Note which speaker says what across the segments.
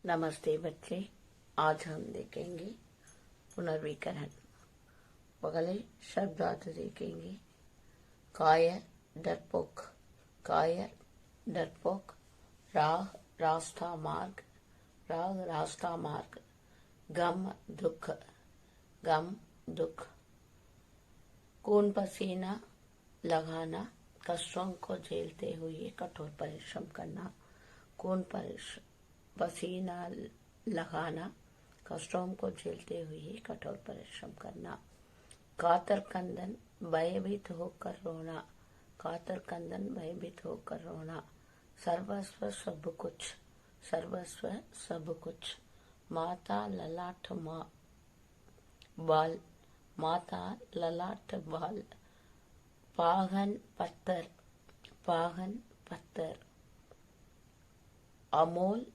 Speaker 1: नमस्ते बच्चे। आज हम देखेंगे पुनर्विकरण। पहले शब्दार्थ देखेंगे। कायर डरपोक, कायर डरपोक। राह रास्ता मार्ग, राह रास्ता मार्ग। गम दुख, गम दुख। खून पसीना लगाना, कष्टों को झेलते हुए कठोर परिश्रम करना। खून पसीना लगाना, कष्टों को झेलते हुए कठोर परिश्रम करना। कातर कंदन भयभीत होकर रोना, कातर कंदन भयभीत होकर रोना। सर्वस्व सब कुछ, सर्वस्व सब कुछ। माता ललाट बाल, माता ललाट बाल। पागन पत्थर, पागन पत्थर। अमोल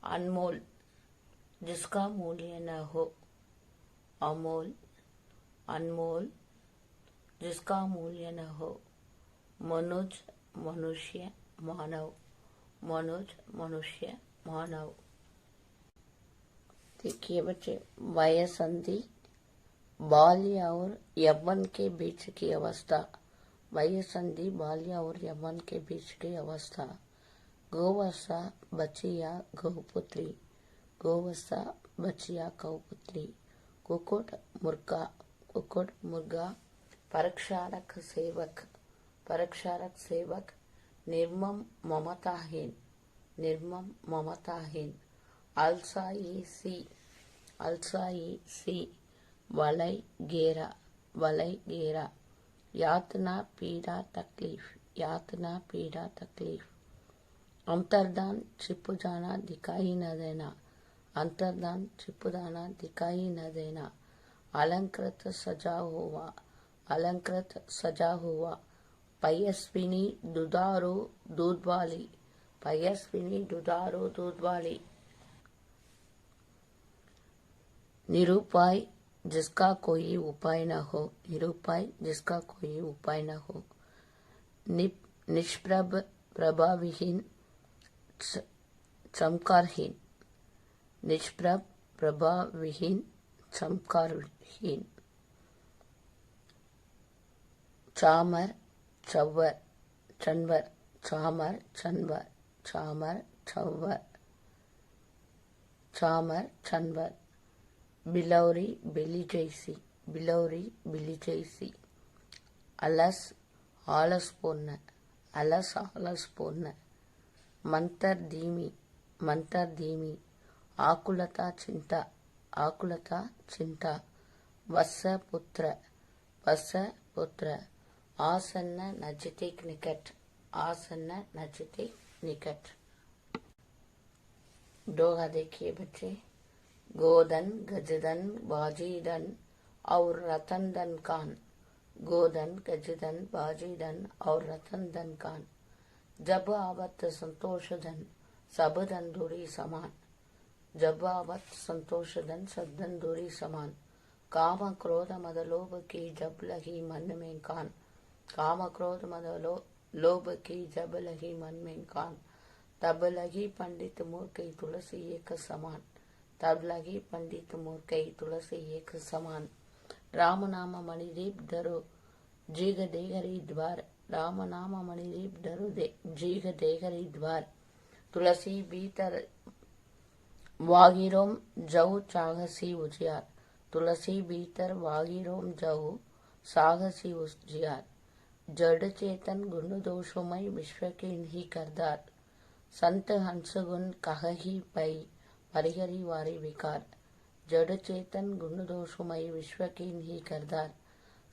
Speaker 1: अनमोल, जिसका मूल्य न हो। अमोल अनमोल, जिसका मूल्य न हो। मनुज मनुष्य मानव, मनुज मनुष्य मानव। देखिए बच्चे, वयसंधि बाल्य और यौवन के बीच की अवस्था। वयसंधि बाल्य और यौवन के बीच की अवस्था। गोवत्सा बचिया गौपुत्री, गोवत्सा बचिया गौपुत्री। कुक्कुट मुर्गा, कुक्कुट मुर्गा। परीक्षारक सेवक, परीक्षारक सेवक। निर्मम ममताहीन, निर्मम ममताहीन। अलसाई सी, अलसाई सी। वलय घेरा, वलय घेरा। यातना पीड़ा तकलीफ, यातना पीड़ा तकलीफ। अंतर्दान छिप जाना दिखाई न देना, अंतर्दान छिप जाना दिखाई न देना। अलंकृत सजा हुआ, अलंकृत सजा हुआ। पयस्विनी दुधारू दूध वाली, पयस्विनी दुधारू दूध वाली। निरुपाय जिसका कोई उपाय न हो, निरुपाय जिसका कोई उपाय न हो। निष्प्रभ प्रभाविहीन, चमकारहीन। निष्प्रभ प्रभाविहीन, चमकारहीन। चामर चव्वर, चन्वर। चामर चन्वर, चामर चव्वर। चामर चन्वर। बिलौरी बिली जैसी, बिलौरी बिली जैसी। अलस आलस पोन्न, अलस आलस पोन्न। मंतर धीमी, मंतर धीमी। आकुलता चिंता, आकुलता चिंता। वत्स पुत्र, वत्स पुत्र। आसन्न नजदीक निकट, आसन्न नजदीक निकट। दोहा देखिए बच्चे। गोधन गजदन बाजीदन और रतनदन खान, गोधन गजदन बाजीदन और रतनदन खान। जब आवत संतोष धन सब धन दूरी समान, जब आवत संतोष धन सब धन दूरी समान। काम क्रोध मद लोभ की जब लगी मन में कान, काम क्रोध मद लोभ की जब लगी मन में कान। तब लगी पंडित मूर्खई तुलसी एक समान, तब लगी पंडित मूर्खई तुलसी एक समान। राम नाम मणिदीप धरो जीग देगरी द्वार, राम नाम मणिदीप धरो जीग देगरी द्वार। तुलसी भीतर वागिरोम जऊ साहसी उजियार, तुलसी भीतर वागिरोम जऊ साहसी उजियार। जड़ चेतन गुण दोषमय विश्व के नहीं करदार, संत हंस गुण कहही पई परिहरी वारी विकार। जड़ चेतन गुण दोषमय विश्व के नहीं करदार,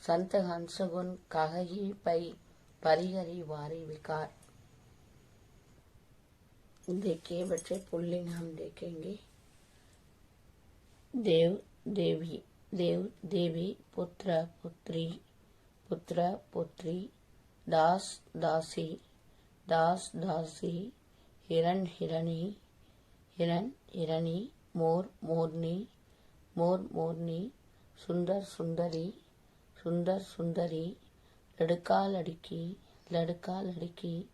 Speaker 1: संत हंस गुण कहही पई परिहरी वारी विकार। देखिए बच्चे, पुल्लिंग हम देखेंगे। देव देवी, देव देवी। पुत्र पुत्री, पुत्र पुत्री। दास दासी, दास दासी। हिरण हिरणी, हिरण हिरणी। मोर मोरनी, मोर मोरनी। सुंदर सुंदरी, सुंदर सुंदरी। लड़का लड़की, लड़का लड़की।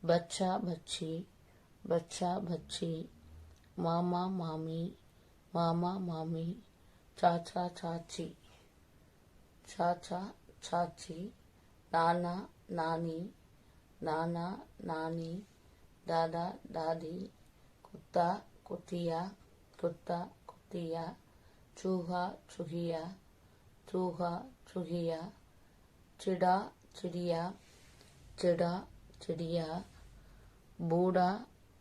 Speaker 1: बच्चा बच्ची, बच्चा बच्ची। मामा मामी, मामा मामी, चाचा चाची, चाचा चाची, नाना नानी, नाना नानी, दादा दादी, कुत्ता कुतिया, कुत्ता कुतिया, चूहा चूहिया, चूहा चूहिया, चिड़ा चिड़िया, चिड़ा चिड़िया, बूढ़ा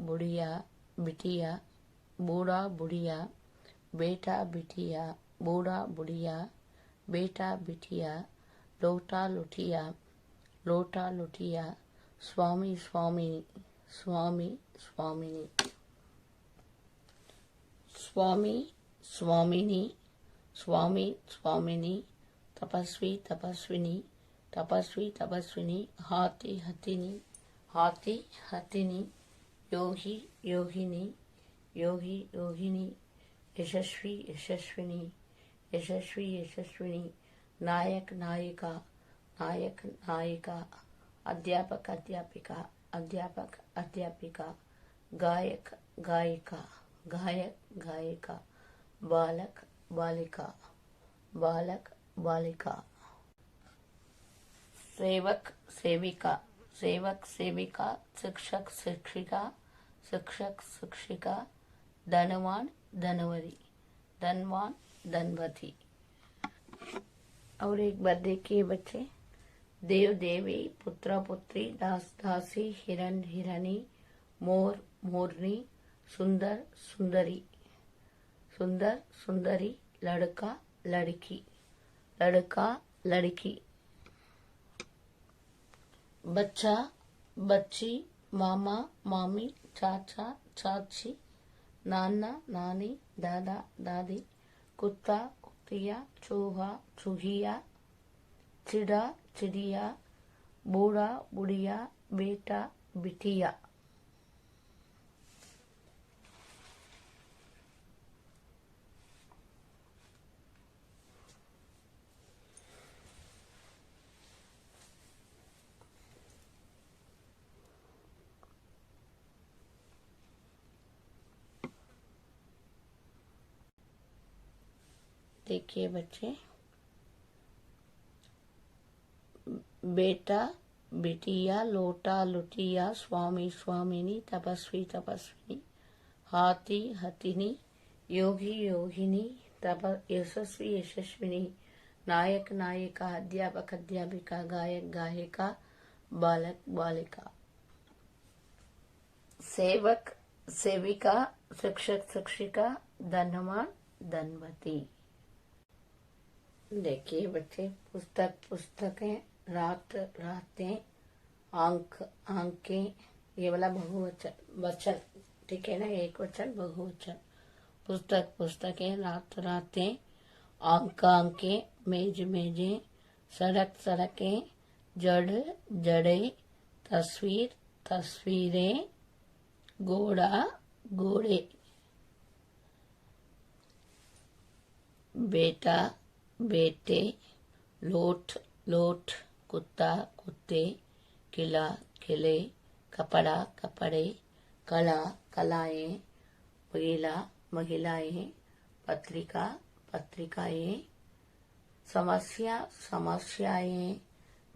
Speaker 1: बुढ़िया, बिटिया, बूढ़ा बुढ़िया, बेटा बिटिया, बूढ़ा बुढ़िया, बेटा बिटिया, लोटा लुटिया, लोटा लुटिया, स्वामी स्वामिनी, स्वामी स्वामिनी, स्वामी स्वामिनी, स्वामी स्वामिनी, तपस्वी तपस्विनी, तपस्वी तपस्विनी, हाथी हथिनी, हाथी हथिनी, योगी योगिनी, योगी योगिनी, यशस्वी यशस्विनी, यशस्वी यशस्विनी, नायक नायिका, नायक नायिका, अध्यापक अध्यापिका, अध्यापक अध्यापिका, गायक गायिका, गायक गायिका, बालक बालिका, बालक बालिका, सेवक सेविका, सेवक सेविका, शिक्षक शिक्षिका, शिक्षक शिक्षिका, धनवान धनवती, धनवान धनवती। और एक बार देखिए बच्चे, देव देवी, पुत्र पुत्री, दास दासी, हिरण हिरणी, मोर मोरनी, सुंदर सुंदरी, सुंदर सुंदरी, लड़का लड़की, लड़का लड़की, बच्चा बच्ची, मामा मामी, चाचा चाची, नाना नानी, दादा दादी, कुत्ता कुतिया, चूहा चूहिया, चिड़ा चिड़िया, बूढ़ा बुढ़िया, बेटा बिटिया। देखिए बच्चे, बेटा बिटिया, लोटा लुटिया, स्वामी स्वामिनी, तपस्वी तपस्विनी, हाथी हथिनी, योगी योगिनी, यशस्वी यशस्विनी, नायक नायिका, अध्यापक अध्यापिका, गायक गायिका, बालक बालिका, सेवक सेविका, शिक्षक शिक्षिका, धनवान धनवती। देखिए बच्चे, पुस्तक पुस्तकें, रात रातें, आंख आंखें, ये वाला बहुवचन वचन, ठीक है ना, एक वचन बहुवचन। पुस्तक पुस्तकें, रात रातें, आंख आंखें, मेज मेजें, सड़क सड़कें, जड़ जड़े, तस्वीर तस्वीरें, घोड़ा घोड़े, बेटा बेटे, लोट लोट, कुत्ता कुत्ते, किला किले, कपड़ा कपड़े, कला कलाएं, महिला महिलाएं, पत्रिका पत्रिकाएं, समस्या समस्याएं,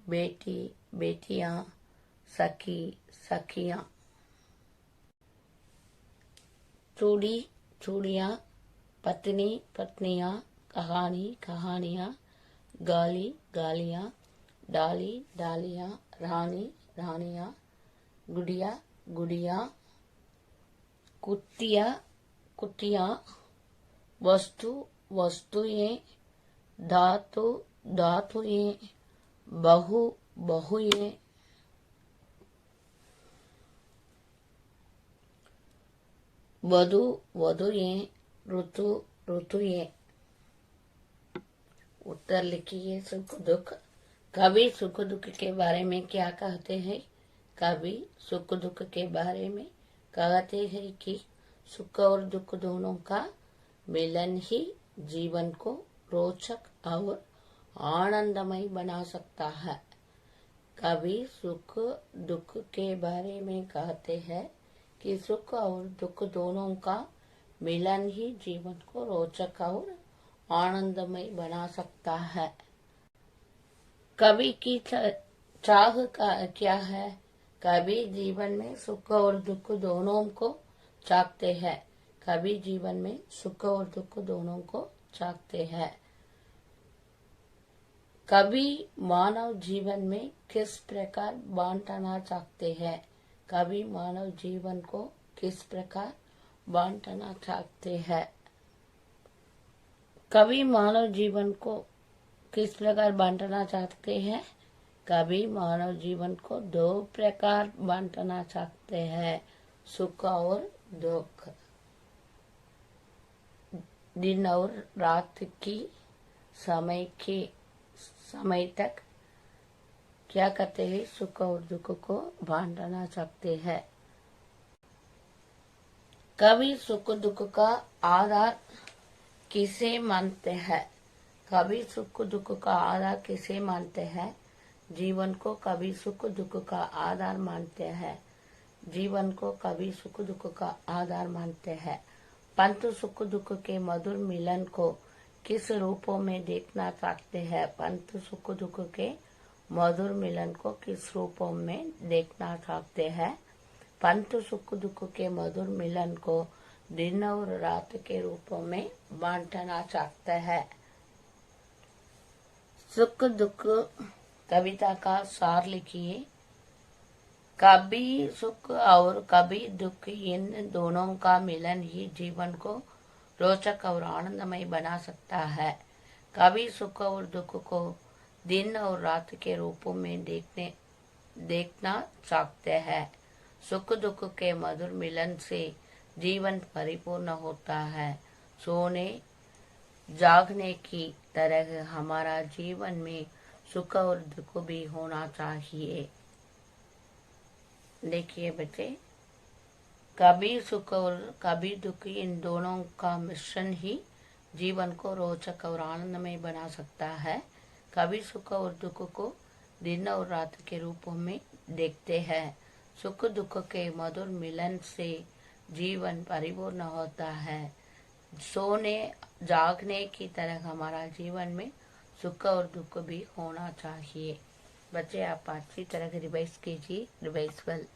Speaker 1: बेटी बेटियां, सखी सखियां, चूड़ी चूड़ियां, पत्नी पत्नियां, कहानी कहानियां, गाली गालियां, डाली डालियां, रानी रानियां, गुड़िया गुड़िया, कुतिया कुतियां, वस्तु वस्तुएं, धातु धातुएं, बहु बहुएं, वधु वधुएं, ऋतु ऋतुएं। उत्तर लिखिए। सुख दुख। कवि सुख दुख के बारे में क्या कहते हैं? कवि सुख दुख के बारे में कहते हैं कि सुख और दुख दोनों का मिलन ही जीवन को रोचक और आनंदमय बना सकता है। कवि सुख दुख के बारे में कहते हैं कि सुख और दुख दोनों का मिलन ही जीवन को रोचक और आनंदमय बना सकता है। कवि की चाह का क्या है? कवि जीवन में सुख और दुख दोनों को चाहते हैं। कवि जीवन में सुख और दुख दोनों को चाहते हैं। कवि मानव जीवन में किस प्रकार बांटना चाहते हैं? कवि मानव जीवन को किस प्रकार बांटना चाहते हैं? कवि मानव जीवन को किस प्रकार बांटना चाहते हैं? कवि मानव जीवन को दो प्रकार बांटना चाहते हैं, सुख और दुख। दिन और रात की समय तक क्या करते हैं? सुख और दुख को बांटना चाहते हैं। कवि सुख दुख का आधार किसे मानते हैं? कवि सुख दुख का आधार किसे मानते हैं? जीवन को कवि सुख दुख का आधार मानते हैं। जीवन को कवि सुख दुख का आधार मानते हैं। परंतु सुख दुख के मधुर मिलन को किस रूपों में देखना चाहते हैं? परंतु सुख दुख के मधुर मिलन को किस रूपों में देखना चाहते हैं? परंतु सुख दुख के मधुर मिलन को दिन और रात के रूपों में बांटना चाहते हैं। सुख दुख कविता का सार लिखिए। कभी सुख और कभी दुख, इन दोनों का मिलन ही जीवन को रोचक और आनंदमय बना सकता है। कभी सुख और दुख को दिन और रात के रूपों में देखना चाहते हैं। सुख दुख के मधुर मिलन से जीवन परिपूर्ण होता है। सोने जागने की तरह हमारा जीवन में सुख और दुख भी होना चाहिए। देखिए बच्चे, कभी सुख और कभी दुख, इन दोनों का मिश्रण ही जीवन को रोचक और आनंदमय बना सकता है। कभी सुख और दुख को दिन और रात के रूपों में देखते हैं। सुख दुख के मधुर मिलन से जीवन परिपूर्ण होता है। सोने जागने की तरह हमारा जीवन में सुख और दुख भी होना चाहिए। बच्चे, आप अच्छी तरह रिवाइज कीजिए। Revise well.